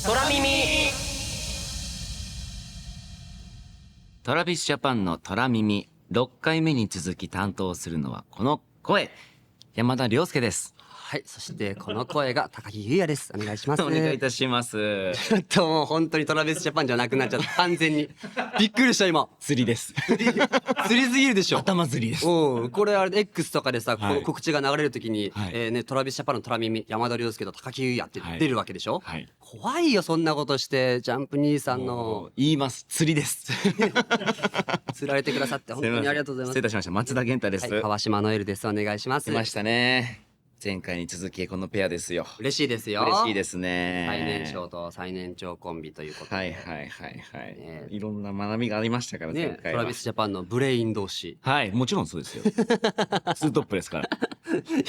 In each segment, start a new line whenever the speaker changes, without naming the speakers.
空耳。
トラビスジャパンの虎耳6回目に続き担当するのはこの声、山田涼介です。
はい、そしてこの声が高木優也です。お願いします。
お願いいたします。
ちょっともう本当にトラビスジャパンじゃなくなっちゃった。完全に。びっくりした今。
釣りです。
釣りすぎるでしょ。
頭釣りです。
うん、これあれ X とかでさ、こ
はい
の告知が流れるときに、
はい
ね、トラビスジャパンの虎耳、山田涼介と高木優也って
はい
出るわけでしょ、
はい。
怖いよ、そんなことして、ジャンプ兄さんの、
言います。釣りです。
釣られてくださって本当にありがとうございます。
失礼いたしました。松田健太です。
はい、川島ノエルです。お願いします。
出ましたね。前回に続きこのペアですよ。
嬉しいですよ。
嬉しいですね。
最年少と最年長コンビということで。
はいはいはいはい。
ね
いろんな学びがありましたから、前
ね、
回は。
トラビスジャパンのブレイン同士。
はい、もちろんそうですよ。ツートップですから。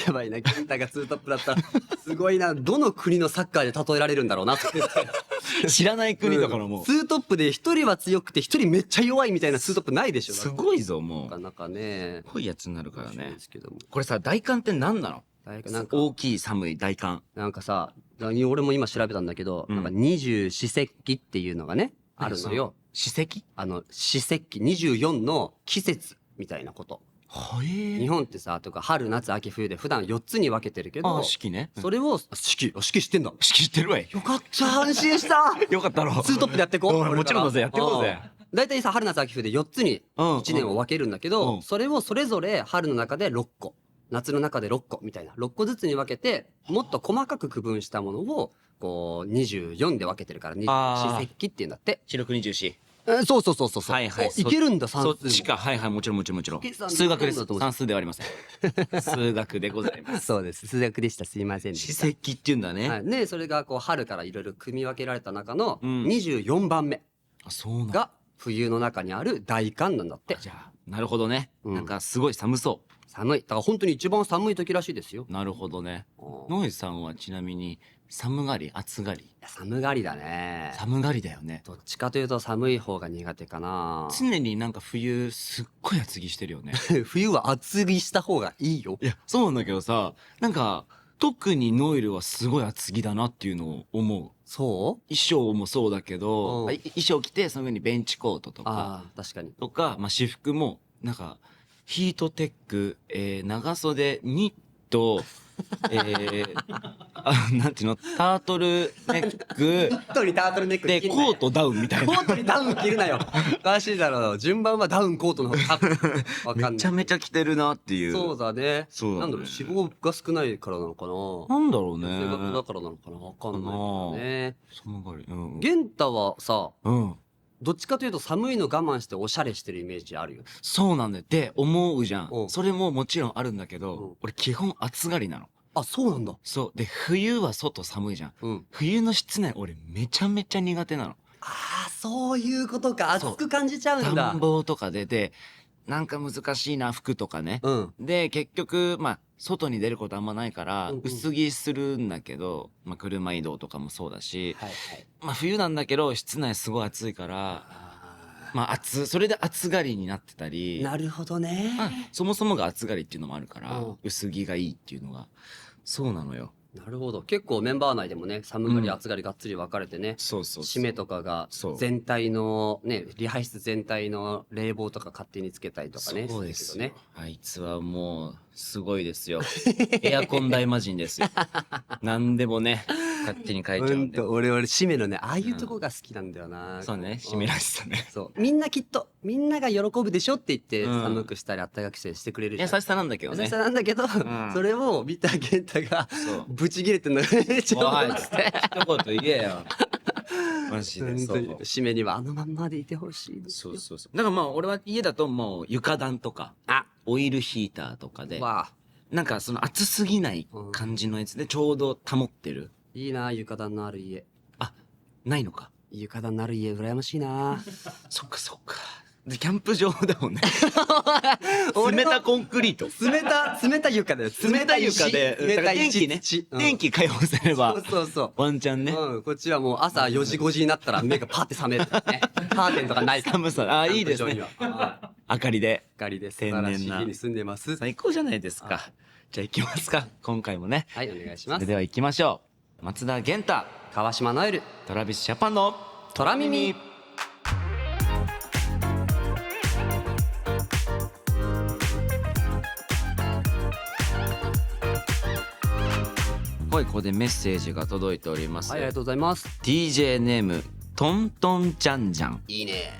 やばいな、健太がツートップだったら、すごいな、どの国のサッカーで例えられるんだろうなって。
知らない国だからもう。
ツートップで一人は強くて一人めっちゃ弱いみたいなツートップないでしょ。
すごいぞ、もう。
なかなかね。
濃いやつになるから
そう
ね
で。すけども。
これさ、大寒って何なの？
なんか、
大きい寒い大寒。
なんかさ、俺も今調べたんだけど、
うん
なんか二十四節気っていうのがね、あるのよ。
史跡？
四節気、24の季節みたいなこと。
は
日本ってさ、とか春、夏、秋、冬で普段4つに分けてるけど、
四季ね。
それを、四季知ってんだ。
四季知ってるわい。
よかった、安心した
よかったろ。
ツートップでやってこう。
おいもちろんだぜ、やってこうぜ。
だいたいさ、春夏秋冬で4つに
うん
1年を分けるんだけ
う
ど、
ん
それをそれぞれ春の中で6個、夏の中で6個みたいな、6個ずつに分けて、もっと細かく区分したものを、こう、24で分けてるから、
あー
四節気っていうんだって。
四六二十四。
そうそうそうそう。
はいはい
おいけるんだ、算数。
そっちか。はいはい、もちろんもちろんもちろん。
計算
数学です
そうだと。思う
算数ではありません。数学でございます。
そうです。数学でした。すいませんで
史
した。
跡っていうんだ
は
ね。
い。ね、それがこう、春からいろいろ組み分けられた中の
うん
24番目
あ、そうなんだ。
が冬の中にある大寒なんだって。
じゃあ、なるほどね。
うん
なんかすごい寒そ
寒い。だから本当に一番寒い時らしいですよ。
う。なるほどね。
うん
ノイさんはちなみに寒がり、暑がり？
いや寒がりだね。
寒がりだよね。
どっちかというと寒い方が苦手かな。
常になんか冬すっごい厚着してるよね。
冬は厚着した方がいいよ。
いや、そうなんだけどさ、なんか特にノイルはすごい厚着だなっていうのを思う。
そう
衣装もそうだけど、
うん
衣装着てその上にベンチコートとか、
ああ、確かに。
まあ、私服もなんかヒートテック、長袖ニット、なんていうの、タートルネック
本当にタートルネック
で
着んなよ
コートダウンみたいな。
コートにダウン着るなよ。おかしいだろう。順番はダウンコートの方が多分わかんない。
めちゃめちゃ着てるなっていう。
そうだね。
そうだね
なんだろう、脂肪が少ないからなのかな。
なんだろうね。
性格だからなのかな。わかんないからね。
寒がり。うん。
玄太はさ、
うん。
どっちかというと寒いの我慢しておしゃれしてるイメージあるよ。
そうなんだよ。って思うじゃ
うん
ん。それももちろんあるんだけ
うん
ど、俺基本暑がりなの。
あ、そうなんだ。
そう。で、冬は外寒いじゃん。
うん。
冬の室内俺めちゃめちゃ苦手なの。
ああ、そういうことか。
そう
熱く感じちゃうんだ。
暖房とかで、なんか難しいな、服とかね。
うん。
で、結局、まあ、外に出ることあんまないから
うんうん、
薄着するんだけど、まあ、車移動とかもそうだし、
はいはい。
まあ、冬なんだけど、室内すごい暑いから、
あ
まあ、それで暑がりになってたり
ー、なるほどね。
まあ、そもそもが暑がりっていうのもあるから、
うん
薄着がいいっていうのが、そうなのよ。
なるほど。結構メンバー内でもね、寒がり、暑がりがっつり分かれてね。
そうそう
締めとかが
そう
全体のね、リハ室全体の冷房とか勝手につけたりとかね。
そうですよ
るけどね。
あいつはもう、すごいですよ。エアコン大魔人ですよ。何でもね、勝手に変えちゃうんで。
俺締めのね、ああいうとこが好きなんだよな。
そうね、締めらしさね。
そう。みんなきっと、みんなが喜ぶでしょって言って、
うん
寒くしたり暖かくしたりしてくれるじゃん。
優しさなんだけどね
優し。さなんだけど、
ん
それを見た健太が
そう、
ブチ切れてんのめっちゃ
おい、
思って。
一言言えよ。マジで。
本当に
そう。
締めにはあのまんまでいてほしいですよ。
そうそうそう。だからまあ、俺は家だともう床暖とか、
あ、
オイルヒーターとかで、
わあ、
なんかその暑すぎない感じのやつでちょうど保ってる。
いいな、床暖のある家。
あ、ないのか。
床暖のある家、羨ましいな。
そっかそっか。で、キャンプ場だもんね。
俺の
冷たコンクリート。
冷た床だよ。
冷た床で、
冷たい
電気ね。電気解放すれば
そう、そうそう。
ワンチャンね。
うん、こっちはもう朝4時5時になったら目がパッて覚める、ね。カーテンとかないから。
寒さ、あ、いいですね。明かりで。
光で素
天然な
晴らしい家に住んでます。
最高じゃないですか。じゃあ行きますか。今回もね。
はい、お願いし
そ
ます。
れでは行きましょう。松田元太、
川島ノエル、
トラビスジャパンの
虎耳。
はい、ここでメッセージが届いております、
はい、ありがとうございます。
TJ ネームトントンちゃんじゃん。
いいね。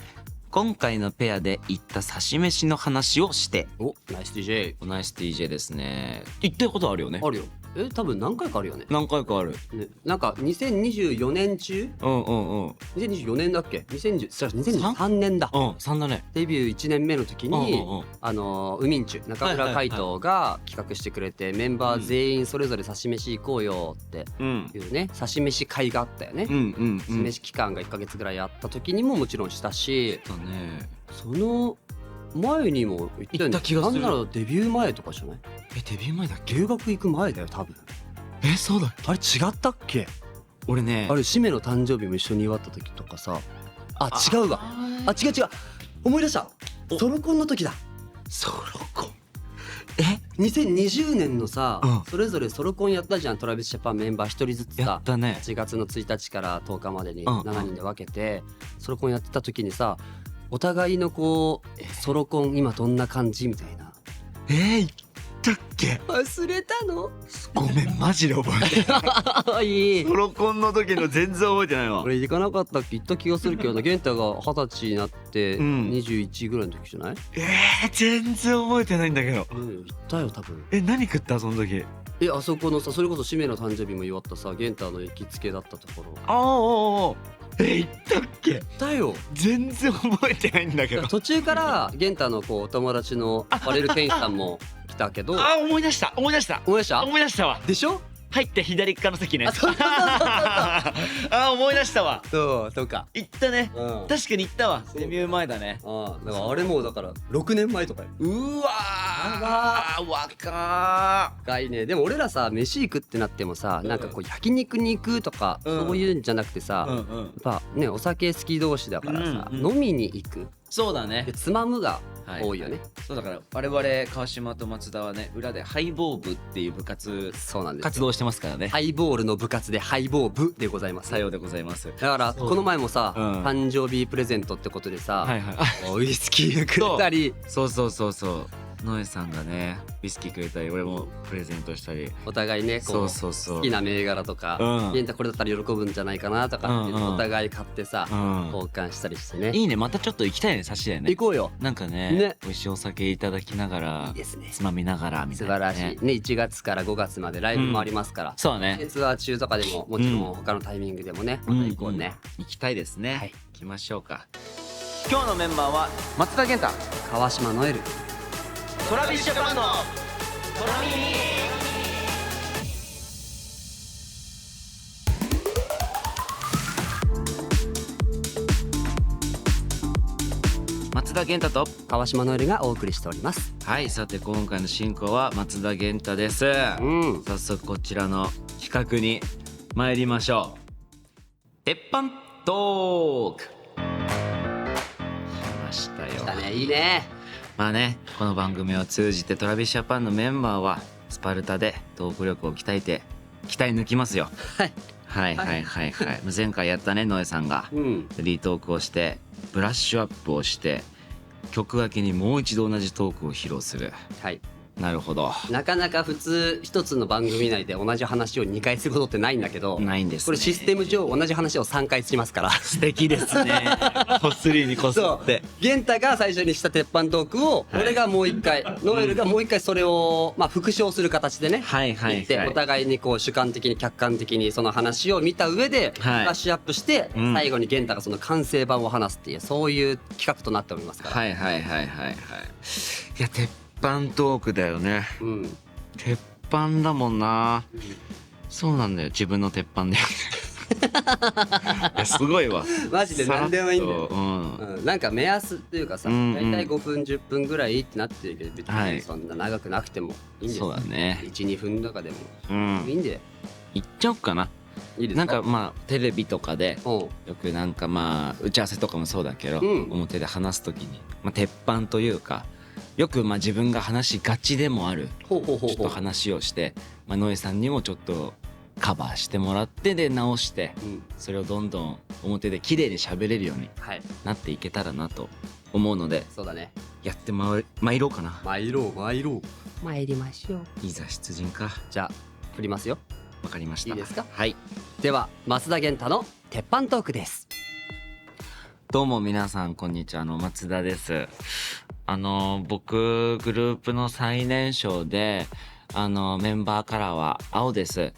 今回のペアで行った刺し飯の話をして。
お、ナイス DJ。
ナイス TJ ですね。行ったことあるよね。
あるよ。多分何回かあるよね。
何回かある、
ね、なんか2024年中、
うんうんうん、
2024年だっけ、2023年だ、
3だね。
デビュー1年目の時に、ウミンチュ中村海斗が企画してくれて、メンバー全員それぞれ刺し飯行こうよっていうね、刺し飯会があったよね。刺し飯期間が1ヶ月ぐらいあった時にももちろんしたし、その前にも行った気がする。なんならデビュー前とかじゃない？
デビュー前だっけ？
留学行く前だよ多分。
そうだ。
あれ違ったっけ？俺ね、あれシメの誕生日も一緒に祝った時とかさ、違うわ。違う思い出した。ソロコンの時だ。
ソロコン
2020年のさ、それぞれソロコンやったじゃん。トラビスジャパンメンバー1人ずつさ、
やったね。
8月の1日から10日までに7人で分けてソロコンやってた時にさ、お互いのこうソロコン今どんな感じみたいな。
言ったっけ？
忘れたの？
ごめん、マジで覚えてない。いい。ソロコンの時の全然覚えてないわ。
俺行かなかったっけ？行った気がするけどな。玄太が20歳になって21ぐらいの時じゃない？
全然覚えてないんだけど。
行ったよ多分。
何食ったその時？
あそこのさ、それこそシメの誕生日も祝ったさ、玄太の行きつけだったところ。
行ったっけ？
行ったよ。
全然覚えてないんだけど。
途中から玄太のこうお友達のバレル店員さんも来たけど。
思い出した。思い出したわ。
でしょ？
入って左側の席ね。
そう
思い出したわ。
そうか。
行ったね。確かに行ったわ。デビュー前だね。
だからあれもうだから6年前とかよ。
うわー、若
いね。でも俺らさ、飯行くってなってもさ、なんかこう焼肉に行くとかそういうんじゃなくてさ、やっぱね、お酒好き同士だからさ、飲みに行く。
そうだね。
つまむが多いよね。
そうだから我々川島と松田はね、裏でハイボー部っていう部活活動してますからね。
ハイボールの部活でハイボー部でございます。
さようでございます。
だからこの前もさ、誕生日プレゼントってことでさ、ウイスキーくれたり。
そうノエさんがねウイスキーくれたり、俺もプレゼントしたり、
お互いねこう好きな銘柄とか、玄太これだったら喜ぶんじゃないかなとかってお互い買ってさ、交換したりしてね。
いいね。またちょっと行きたいね。差しでね、
行こうよ。
なんかね、美味しいお酒いただきながら、つまみながらみたいな。
素晴らしいね。1月から5月までライブもありますから。
そうね。
ツアー中とかでももちろん他のタイミングでもね、行こうね。
行きたいですね。行きましょうか。今日のメンバーは松田元太、
川島ノエル、
トラビスジャパンのトラミミ。松田元太と
川島ノエルがお送りしております。
はい、さて今回の進行は松田元太です。早速こちらの企画に参りましょう。鉄板トーク。来ましたよ。
来たね。いいね。
まあね、この番組を通じてトラビスジャパンのメンバーはスパルタでトーク力を鍛えて鍛え抜きますよ。はい。前回やったね、ノエさんがフリートークをしてブラッシュアップをして曲明けにもう一度同じトークを披露する。なるほど。
なかなか普通一つの番組内で同じ話を2回することってないんだけど、
ないんですね。
これシステム上同じ話を3回しますから。
素敵ですね。こすりにこすって。
玄太が最初にした鉄板トークを俺がもう一回、ノエルがもう一回それを復唱する形でね、言ってお互いにこう主観的に客観的にその話を見た上でブラッシュアップして最後に玄太がその完成版を話すっていう、そういう企画となっておりますから。
いや、鉄板トークだよね。鉄板だもんな。そうなんだよ、自分の鉄板だよね。いや、すごいわ。
マジで何でもいいんだよ。なんか目安っていうかさ、大体5分10分ぐらいってなってるけど、別にそんな長くなくてもいいんですよ。
そうだね。
1、2分とかでもいいんで。
いっちゃおうかな。いいですか？なんかテレビとかでよくなんか打ち合わせとかもそうだけど、表で話すときに鉄板というか、よく自分が話しがちでもあるちょっと話をして、ノエさんにもちょっとカバーしてもらってで直して、それをどんどん表で綺麗に喋れるようになっていけたらなと思うので、
そうだね、
やってまいろうかな。
参りましょう。
いざ出陣か。
じゃあ振りますよ。
わかりました。
いいですか。
はい。
では増田源太の鉄板トークです。
どうも皆さんこんにちは、松田です。僕グループの最年少でメンバーカラーは青です。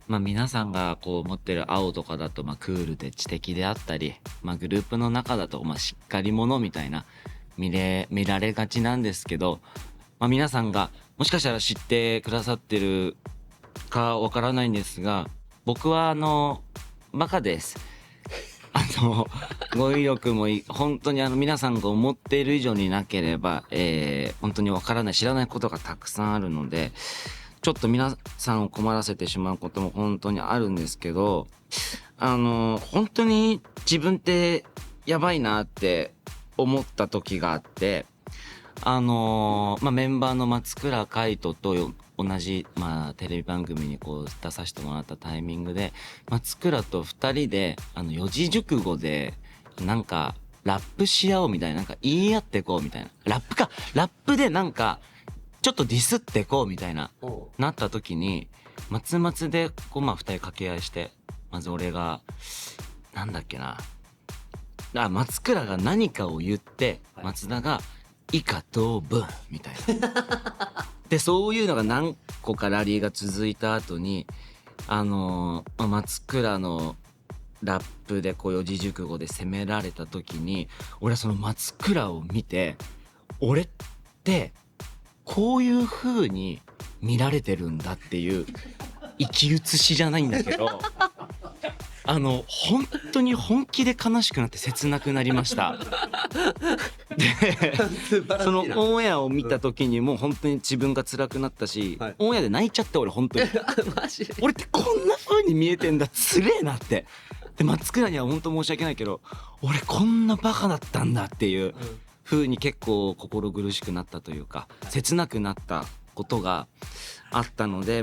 皆さんがこう持ってる青とかだとクールで知的であったり、グループの中だとしっかり者みたいな見られがちなんですけど、皆さんがもしかしたら知ってくださってるかわからないんですが、僕はバカです。語彙力も本当に皆さんが思っている以上になければ、本当にわからない、知らないことがたくさんあるので、ちょっと皆さんを困らせてしまうことも本当にあるんですけど、本当に自分ってやばいなって思った時があって、メンバーの松倉海斗と同じ、テレビ番組にこう出させてもらったタイミングで、松倉と2人で四字熟語でなんかラップし合おうみたいな、なんか言い合ってこうみたいな、ラップでなんかちょっとディスってこうみたいななった時に、松でこう2人掛け合いして、まず俺がなんだっけな、松倉が何かを言って松田が以下同文みたいなでそういうのが何個かラリーが続いた後に松倉のラップでこう四字熟語で攻められた時に、俺はその松倉を見て、俺ってこういう風に見られてるんだっていう生き写しじゃないんだけど本当に本気で悲しくなって切なくなりました。でそのオンエアを見た時にもう本当に自分が辛くなったし、オンエアで泣いちゃって、俺本当に俺ってこんな風に見えてんだ、つれえなって。で松倉には本当申し訳ないけど、俺こんなバカだったんだっていう風に結構心苦しくなったというか、切なくなったことがあったので、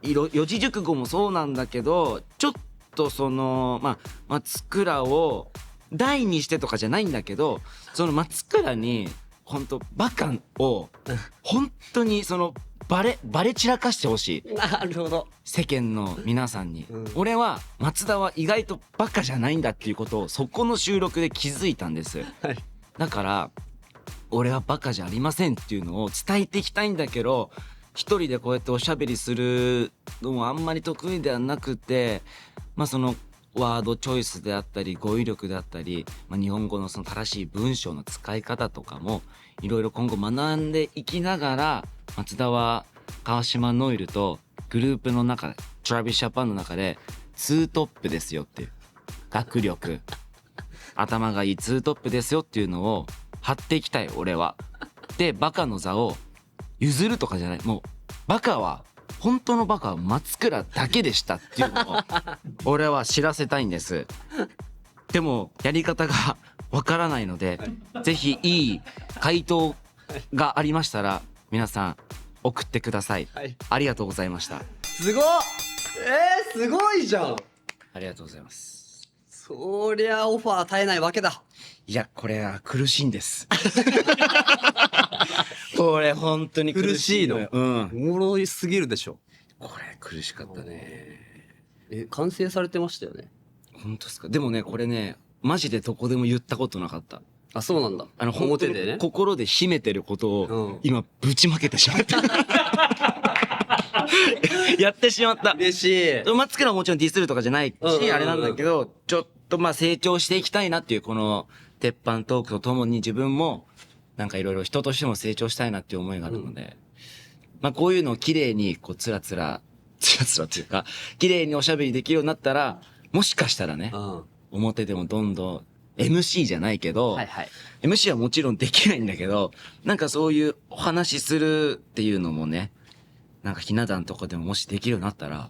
四字熟語もそうなんだけど、ちょっとその松倉を大にしてとかじゃないんだけど、その松倉に本当バカを本当にそのバレ散らかしてほしい。
なるほど。
世間の皆さんに、俺は松田は意外とバカじゃないんだっていうことをそこの収録で気づいたんです、だから俺はバカじゃありませんっていうのを伝えていきたいんだけど、一人でこうやっておしゃべりするのもあんまり得意ではなくて、そのワードチョイスであったり語彙力であったり、日本語のその正しい文章の使い方とかもいろいろ今後学んでいきながら、松田は川島ノイルとグループの中でTravisJapanの中でツートップですよっていう、学力頭がいいツートップですよっていうのを貼っていきたい俺は。でバカの座を譲るとかじゃない、もう本当のバカは松倉だけでしたっていうのを俺は知らせたいんです。でもやり方がわからないので、ぜひいい回答がありましたら皆さん送ってください。ありがとうございました。
すごっ。すごいじゃん。
ありがとうございます。
そりゃオファー絶えないわけだ。
いやこれは苦しいんですこれ本当に苦しいの。
おもろいすぎるでしょ。
これ苦しかったね。
完成されてましたよね。
本当ですか。でもねこれねマジでどこでも言ったことなかった。
あ、そうなんだ。
表でね心で秘めてることを今ぶちまけてしまったやってしまった。
嬉しい。
松倉はもちろんディスるとかじゃないし、あれなんだけど、ちょっと成長していきたいなっていう、この鉄板トークとともに自分もなんかいろいろ人としても成長したいなっていう思いがあるので、こういうのを綺麗にこうつらつらっていうか綺麗におしゃべりできるようになったら、もしかしたらね、表でもどんどん MC じゃないけど、MC はもちろんできないんだけど、なんかそういうお話しするっていうのもね、なんかひな壇とかでももしできるようになったら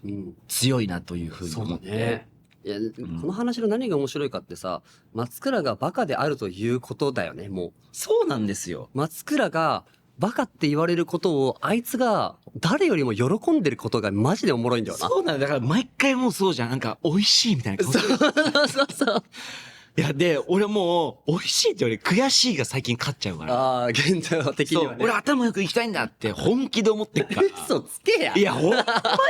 強いなというふうに思って、
いや、この話の何が面白いかってさ、松倉がバカであるということだよね。もう
そうなんですよ。
松倉がバカって言われることをあいつが誰よりも喜んでることがマジでおもろいんだよな。
そうなんだ。だから毎回もうそうじゃん。なんか美味しいみたいな顔してる。
そうそう。
いや、で、俺もう、美味しいってより悔しいが最近勝っちゃうから。
ああ、現状的にはね。
俺頭よく行きたいんだって本気で思ってっから。
嘘つけや。
いや、ほんま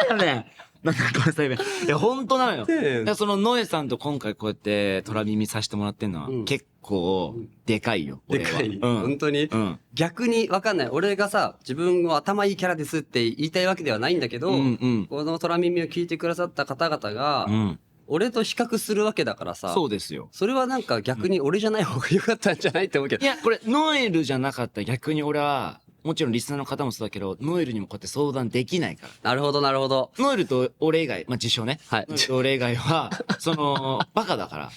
やね。なんかごめんなさい。いや、本当なのよ。だからそのノエさんと今回こうやって虎耳させてもらってんのは、結構でかいよ。
でかい。本当に、逆にわかんない。俺がさ、自分を頭いいキャラですって言いたいわけではないんだけど、この虎耳を聞いてくださった方々が、俺と比較するわけだからさ。
そうですよ。
それはなんか逆に俺じゃない方が良かったんじゃないって思うけど。
いや、これ、ノエルじゃなかったら逆に俺は、もちろんリスナーの方もそうだけど、ノエルにもこうやって相談できないから。
なるほど、なるほど。
ノエルと俺以外、まあ、自称ね。はい。ノエルと俺以外は、バカだから。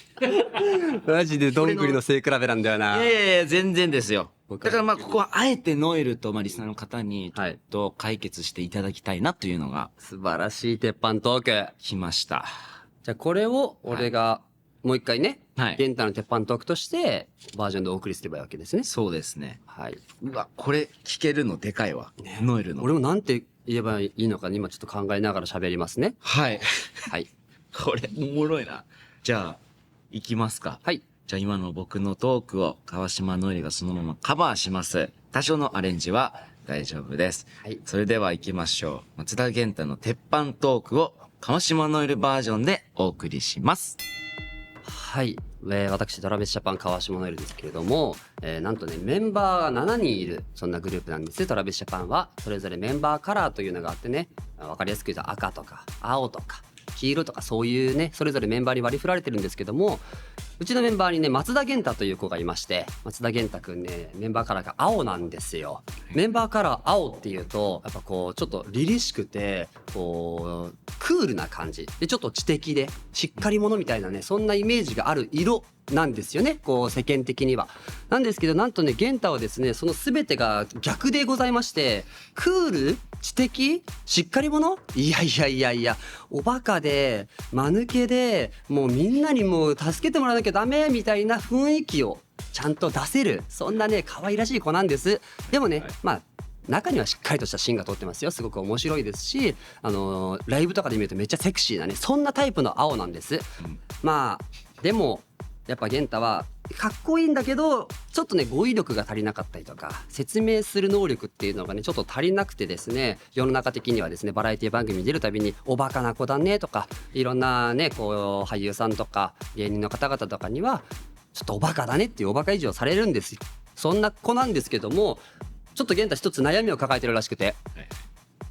マジでどんぐりの背比べなんだよな。
いやいやいや、全然ですよ。だからまあ、ここはあえてノエルと、まあ、リスナーの方に、ちょっと解決していただきたいなというのが、
素晴らしい鉄板トーク。
来ました。
じゃあこれを俺がもう一回ね、ゲンタの鉄板トークとしてバージョンでお送りすればいいわけですね。
そうですね。
はい。
うわ、これ聞けるのでかいわ。ノエルの。
俺もなんて言えばいいのか今ちょっと考えながら喋りますね。
はい。
はい。
これおもろいな。じゃあ、行きますか。
はい。
じゃあ今の僕のトークを川島ノエルがそのままカバーします。多少のアレンジは大丈夫です。はい。それでは行きましょう。松田元太の鉄板トークを川島ノエルバージョンでお送りします。
はい。私、トラベスジャパン川島ノエルですけれども、なんとね、メンバーが7人いる、そんなグループなんです。トラベスジャパンは、それぞれメンバーカラーというのがあってね、わかりやすく言うと赤とか、青とか、黄色とかそういうね、それぞれメンバーに割り振られてるんですけども、うちのメンバーにね、松田元太という子がいまして、松田元太くんね、メンバーカラーが青なんですよ。メンバーカラー青っていうと、やっぱこう、ちょっと凛々しくて、こう、クールな感じ。で、ちょっと知的で、しっかり者みたいなね、そんなイメージがある色なんですよね。こう、世間的には。なんですけど、なんとね、元太はですね、その全てが逆でございまして、クール知的しっかり者いやいやいやいや、おバカで、間抜けで、もうみんなにもう助けてもらわなきゃダメみたいな雰囲気をちゃんと出せる、そんなね、可愛らしい子なんです。でもね、まあ、中にはしっかりとした芯が通ってますよ。すごく面白いですし、ライブとかで見るとめっちゃセクシーなね、そんなタイプの青なんです。まあ、でも、やっぱ元太はかっこいいんだけどちょっとね語彙力が足りなかったりとか説明する能力っていうのがねちょっと足りなくてですね、世の中的にはですねバラエティ番組に出るたびにおバカな子だねとかいろんなねこう俳優さんとか芸人の方々とかにはちょっとおバカだねっていうおバカ以上されるんですよ。そんな子なんですけども、ちょっと元太一つ悩みを抱えてるらしくて、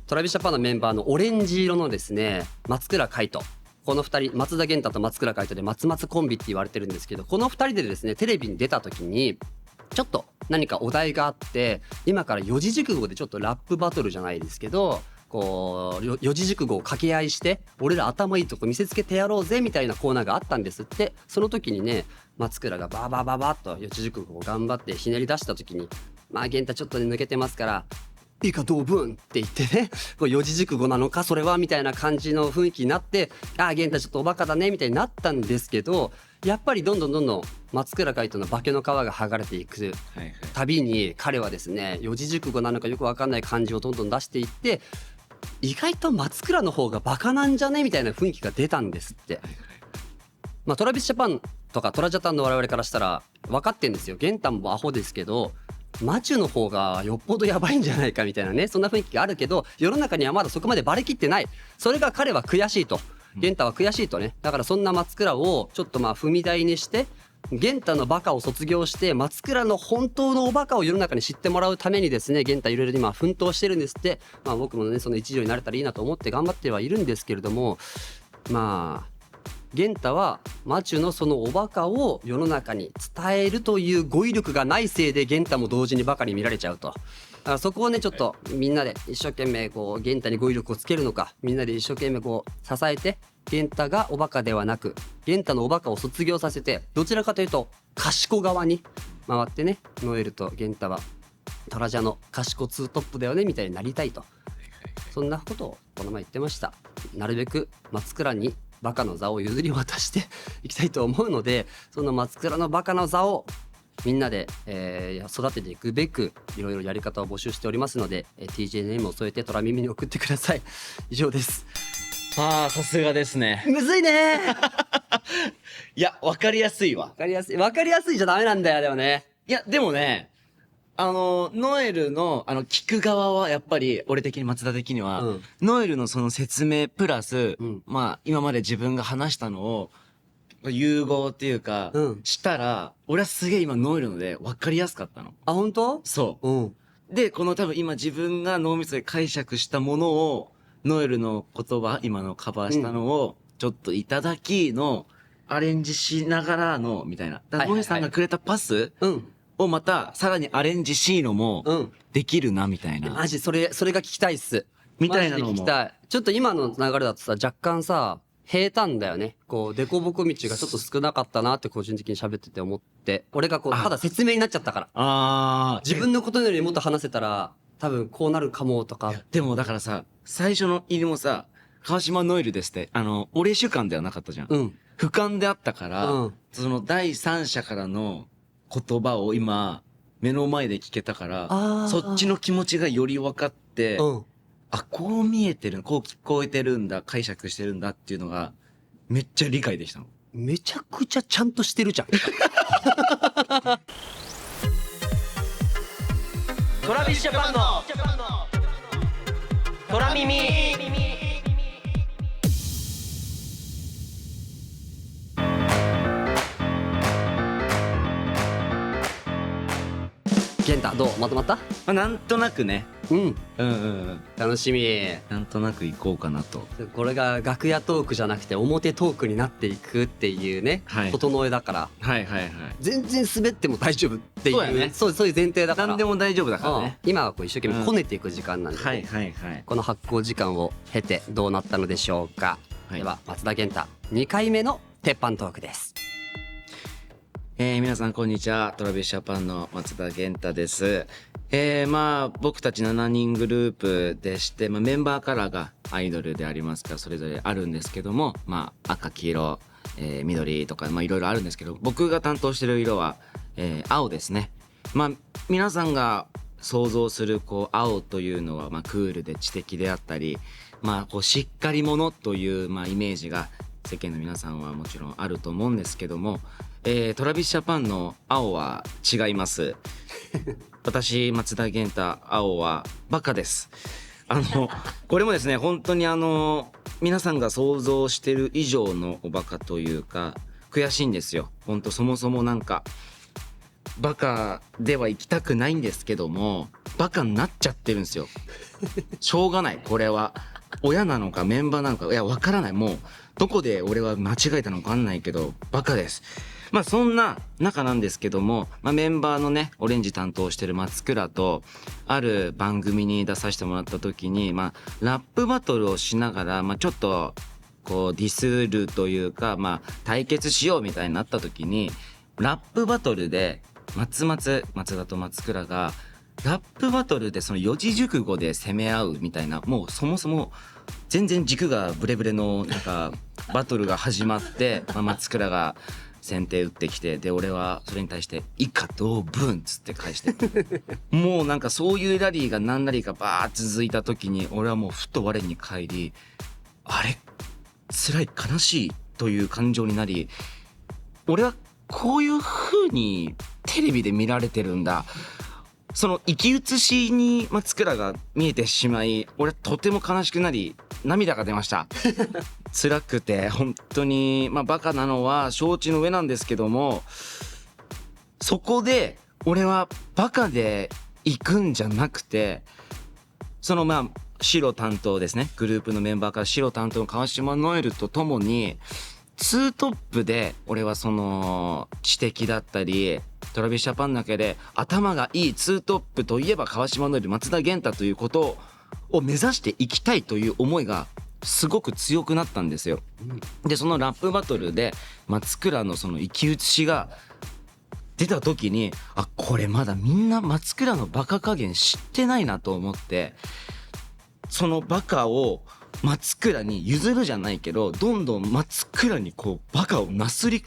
トラビスジャパンのメンバーのオレンジ色のですね松倉海斗、この2人松田元太と松倉海斗で松松コンビって言われてるんですけど、この2人でですねテレビに出た時にちょっと何かお題があって、今から四字熟語でちょっとラップバトルじゃないですけど、こう四字熟語を掛け合いして俺ら頭いいとこ見せつけてやろうぜみたいなコーナーがあったんですって。その時にね松倉がバーバーバーバーっと四字熟語を頑張ってひねり出した時に、まあ元太ちょっとね抜けてますからいいかどうぶんって言ってね、こう四字熟語なのかそれはみたいな感じの雰囲気になって、ああ元太ちょっとおバカだねみたいになったんですけど、やっぱりどんどん松倉海斗の化けの皮が剥がれていくたびに彼はですね四字熟語なのかよく分かんない漢字をどんどん出していって、意外と松倉の方がバカなんじゃねみたいな雰囲気が出たんですって。まあトラビスジャパンとかトラジャタンの我々からしたら分かってんですよ。元太もアホですけどマチュの方がよっぽどやばいんじゃないかみたいなね、そんな雰囲気があるけど世の中にはまだそこまでバレきってない。それが彼は悔しいと、元太は悔しいとね。だからそんな松倉をちょっとまあ踏み台にして元太のバカを卒業して松倉の本当のおバカを世の中に知ってもらうためにですね元太いろいろ今奮闘してるんですって。まあ僕もねその一助になれたらいいなと思って頑張ってはいるんですけれども、まあ元太はマチュのそのおバカを世の中に伝えるという語彙力がないせいで元太も同時にバカに見られちゃうと。だからそこをねちょっとみんなで一生懸命こう元太に語彙力をつけるのか、みんなで一生懸命こう支えて元太がおバカではなく元太のおバカを卒業させて、どちらかというと賢側に回ってね、ノエルと元太はトラジャの賢ツートップだよねみたいになりたいと、そんなことをこの前言ってました。なるべく松倉にバカの座を譲り渡していきたいと思うので、その松倉のバカの座をみんなで、育てていくべくいろいろやり方を募集しておりますので、TJ ネームを添えて虎耳に送ってください。以上です。
さすがですね。
むずいね
いや、わかりやすいわ。
わかりやすいじゃダメなんだよ、でもね。
いや、でもね、ノエルの、聞く側はやっぱり、俺的に、松田的には、ノエルのその説明プラス、まあ、今まで自分が話したのを、融合っていうか、したら、俺はすげえ今ノエルので分かりやすかったの。
あ、本当？
そう。で、この多分今自分が脳みそで解釈したものを、ノエルの言葉、今のカバーしたのを、ちょっといただきの、アレンジしながらの、みたいな。ノエルさんがくれたパスをまた、さらにアレンジしのも、できるな、みたいな。
マジ、それが聞きたいっす。
みたいなのも。
聞きたい。ちょっと今の流れだとさ、若干さ、平坦だよね。こう、凸凹道がちょっと少なかったなって個人的に喋ってて思って。俺がこう、ただ説明になっちゃったから。自分のことよりもっと話せたら、多分こうなるかもとか。
でもだからさ、最初の入りもさ、川島ノエルですって、俺主観ではなかったじゃん。俯瞰であったから、その第三者からの言葉を今、目の前で聞けたから、そっちの気持ちがより分かって、あ、こう見えてる、こう聞こえてるんだ、解釈してるんだっていうのが、めっちゃ理解できたの。
めちゃくちゃちゃんとしてるじゃん。トラビスジャパンの虎耳。健太どうまとまった？
なんとなくね。楽しみ。なんとなく行こうかなと。
これが楽屋トークじゃなくて表トークになっていくっていうね、整えだから。全然滑っても大丈夫っていう、そういう前提だから。
何でも大丈夫だからね。
今はこう一生懸命こねていく時間なんで、この発酵時間を経てどうなったのでしょうか。では松田健太2回目の鉄板トークです。
皆さんこんにちは。トラビスジャパンの松田健太です。まあ僕たち7人グループでして、メンバーカラーがアイドルでありますからそれぞれあるんですけども、赤黄色、緑とかいろいろあるんですけど、僕が担当してる色は、青ですね。皆さんが想像するこう青というのはクールで知的であったり、こうしっかり者というイメージが世間の皆さんはもちろんあると思うんですけども、トラビスジャパンの青は違います。私松田健太、青はバカです。これもですね本当に皆さんが想像してる以上のおバカというか悔しいんですよ。本当そもそもなんかバカでは行きたくないんですけどもバカになっちゃってるんですよ。しょうがない。これは親なのかメンバーなのかいやわからない。もうどこで俺は間違えたのかわかんないけどバカです。そんな中なんですけども、メンバーのねオレンジ担当してる松倉とある番組に出させてもらった時に、ラップバトルをしながら、ちょっとこうディスるというか、対決しようみたいになった時にラップバトルで松田と松倉がラップバトルでその四字熟語で攻め合うみたいな、もうそもそも全然軸がブレブレのなんかバトルが始まって松倉が先手打ってきて、で俺はそれに対して「以下同文」っつって返してもうなんかそういうラリーが何ラリーかバーッ続いた時に俺はもうふと我に返り、あれ辛い悲しいという感情になり、俺はこういう風にテレビで見られてるんだ、その生き写しに松倉が見えてしまい、俺はとても悲しくなり涙が出ました。辛くて本当にバカなのは承知の上なんですけども、そこで俺はバカで行くんじゃなくて、その白担当ですね、グループのメンバーから白担当の川島ノエルとともにツートップで俺はその知的だったりトラビスジャパンの中で頭がいいツートップといえば川島ノエル、松田健太ということを目指していきたいという思いがすごく強くなったんですよ。でそのラップバトルで松倉のその生き写しが出た時に、これまだみんな松倉のバカ加減知ってないなと思って、そのバカを松倉に譲るじゃないけどどんどん松倉にこうバカをなすり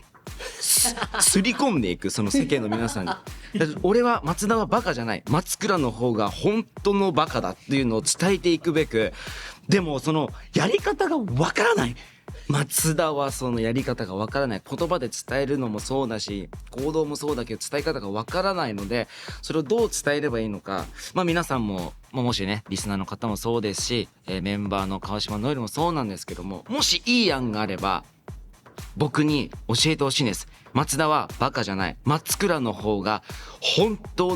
すり込んでいく、その世間の皆さんに。俺は松田はバカじゃない、松倉の方が本当のバカだっていうのを伝えていくべく、でもそのやり方がわからない、松田はそのやり方がわからない、言葉で伝えるのもそうだし行動もそうだけど伝え方がわからないので、それをどう伝えればいいのか、皆さんも、もしねリスナーの方もそうですし、メンバーの川島如恵留もそうなんですけども、もしいい案があれば僕に教えてほしいんです。松田はバカじゃない、松倉の方が本当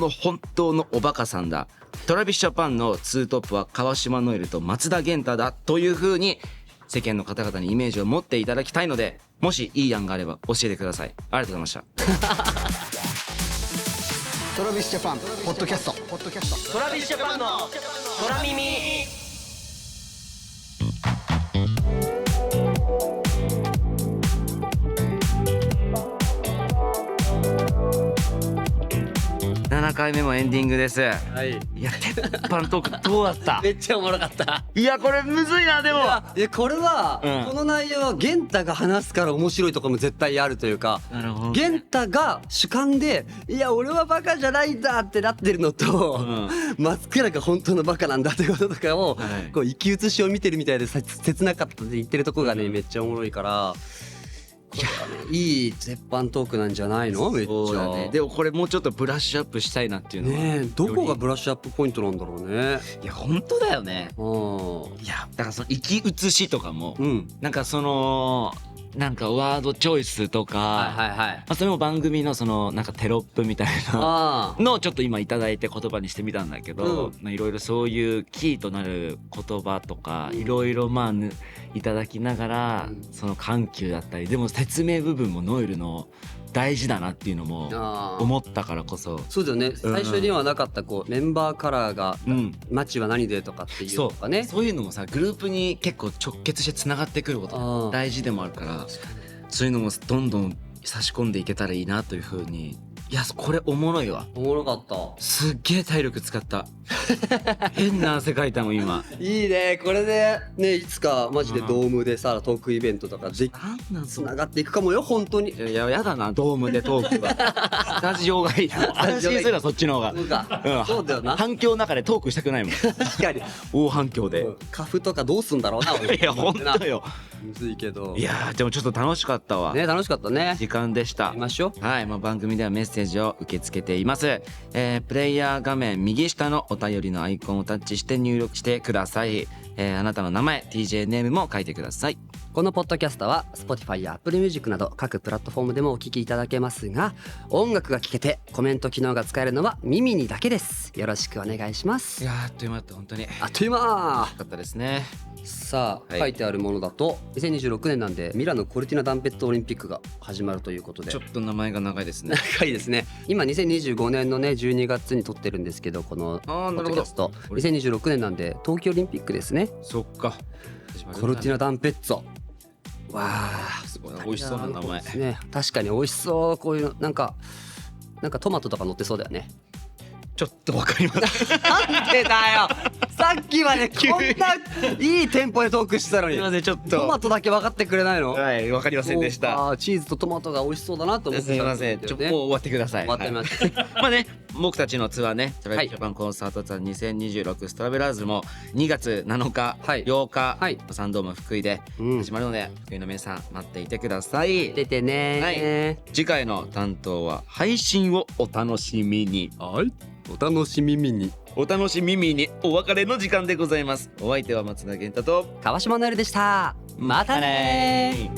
のおバカさんだ、トラビスジャパンのツートップは川島如恵留と松田元太だという風に世間の方々にイメージを持っていただきたいので、もしいい案があれば教えてください。ありがとうございました。
トラビスジャパンポッドキャスト。
トラビスジャパンの空耳。
7回目もエンディングです。
はい。
いや、鉄板トークどうだった
めっちゃおもろかった。
いや、これむずいな。でも
これは、この内容は源太が話すから面白いところも絶対あるというか、
なるほど。
源太が主観でいや俺はバカじゃないんだってなってるのと、松倉が本当のバカなんだってこととかを、こう生き写しを見てるみたいで切なかったって言ってるとこがね、めっちゃおもろいから、いい鉄板トークなんじゃないの。めっちゃ
そうだね。でもこれもうちょっとブラッシュアップしたいなっていうのは
ね。どこがブラッシュアップポイントなんだろうね。
いや本当だよね。いやだからその生き写しとかも、なんかそのなんかワードチョイスとか、それも番組のそのなんかテロップみたいなのをちょっと今いただいて言葉にしてみたんだけど、いろいろそういうキーとなる言葉とかいろいろいただきながら、その緩急だったり、でも説明部分もノエルの大事だなっていうのも思ったからこそ。
そうだよね。最初にはなかったこうメンバーカラーがマチは何でとかっていうとかね、
そういうのもさグループに結構直結してつながってくること大事でもあるから、そういうのもどんどん差し込んでいけたらいいなというふうに。いやこれおもろいわ。
おもろかった。
すっげえ体力使った変な汗かいたもん今。
いいね。これでねいつかマジでドームでさトークイベントとかでつながっていくかもよ本当に。
いややだなドームでトークはスタジオがいいな。安心するわそっちの方が。
そうだよな。
反響の中でトークしたくないもん。
確かに
大反響で。
カフとかどうすんだろうな。
いや本当よ。
むずいけど。
いやでもちょっと楽しかったわ。
ね楽しかったね。
時間でした。
見ましょう。
はい、番組ではメッセージを受け付けています。プレイヤー画面右下のお便りのアイコンをタッチして入力してください。あなたの名前 TJ ネームも書いてください。
このポッドキャストは Spotify や Apple Music など各プラットフォームでもお聞きいただけますが、音楽が聴けてコメント機能が使えるのは耳にだけです。よろしくお願いします。
いやあっという間だった本当に。
あっという間。
よかったですね。
さあ、書いてあるものだと2026年なんでミラノコルティナダンペットオリンピックが始まるということで、
ちょっと名前が長いですね。
長いですね。今2025年のね12月に撮ってるんですけど、このポッドキャスト2026年なんで冬季オリンピックですね。
そっか。
コルティナダンペッツォ。わあ
すごい美味しそうな名前
ですね。確かに美味しそう。こういうなんかトマトとか乗ってそうだよね。
ちょっとわかります。
なんでだよ。さっきまでこんないいテンポでトークしてたのに。
すいませんちょっと
トマトだけ分かってくれないの。
はいわかりませんでした。
チーズとトマトが美味しそうだなと思ってた。
すいませんもう終わってください。
終わってました。
まあね僕たちのツアーねトラビスジャパンコンサートツアー2026ストラベラーズも2月7日8日サンドーム福井で始まるので、福井の皆さん待っていてください。
出てね。
次回の担当は配信をお楽しみに。
はい、お楽しみに。
お楽しみに。お別れの時間でございます。お相手は松田元太と
川島如恵留でした。またね。